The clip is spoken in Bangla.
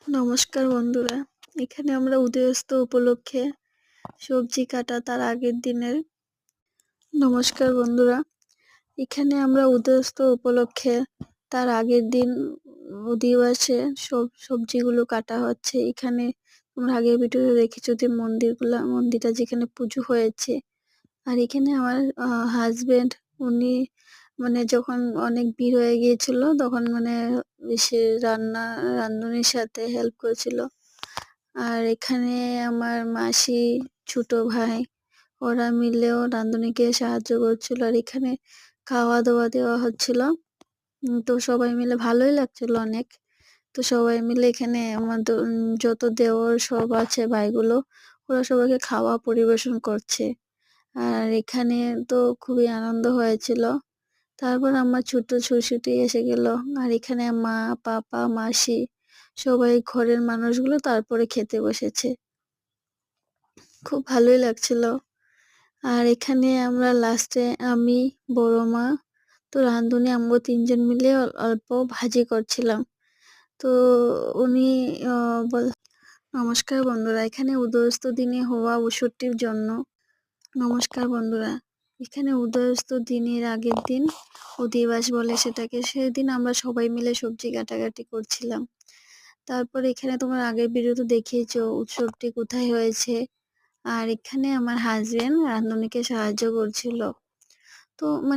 নমস্কার বন্ধুরা, এখানে আমরা উদয়াস্ত উপলক্ষে সবজি কাটা তার আগের দিনের নমস্কার বন্ধুরা, এখানে আমরা উদয়াস্ত উপলক্ষে তার আগের দিন অধিবাসে সবজিগুলো কাটা হচ্ছে। এখানে তোমরা আগের ভিডিওতে দেখেছো যে মন্দিরটা যেখানে পুজো হয়েছে। আর এখানে আমার হাজবেন্ড উনি যখন অনেক ভিড় হয়ে গিয়েছিল তখন এসে রাঁধুনির সাথে হেল্প করেছিল। আর এখানে আমার মাসি, ছোট ভাই ওরা মিলেও রাঁধুনিকে সাহায্য করছিল। আর এখানে খাওয়া দাওয়া দেওয়া হচ্ছিল। তো সবাই মিলে ভালোই লাগছিল অনেক। তো সবাই মিলে এখানে আমাদের যত দেওর সব আছে ভাইগুলো, ওরা সবাইকে খাওয়া পরিবেশন করছে। আর এখানে তো খুবই আনন্দ হয়েছিল। তারপর আমার ছোট শ্বশুরটি এসে গেল। আর এখানে মা, পাপা, মাসি সবাই ঘরের মানুষগুলো তারপরে খেতে বসেছে। খুব ভালোই লাগছিল। আর এখানে আমরা লাস্টে আমি, বড় মা, তো রাঁধুনি আমরা ৩ জন মিলে অল্প ভাজি করছিলাম। তো উনি বল নমস্কার বন্ধুরা, এখানে উদয়াস্ত দিনে হওয়া উৎসবটির জন্য নমস্কার বন্ধুরা, এখানে উদয়াস্ত দিনের আগের দিন অধিবাস বলে সেটাকে, সেদিন আমরা সবাই মিলে সবজি কাটাকাটি করছিলাম। তারপর এখানে তোমার আগের ভিডিওতে দেখিয়েছো উৎসবটি কোথায় হয়েছে। আর এখানে আমার হাজবেন্ড রাঁধুনিকে সাহায্য করছিল। তো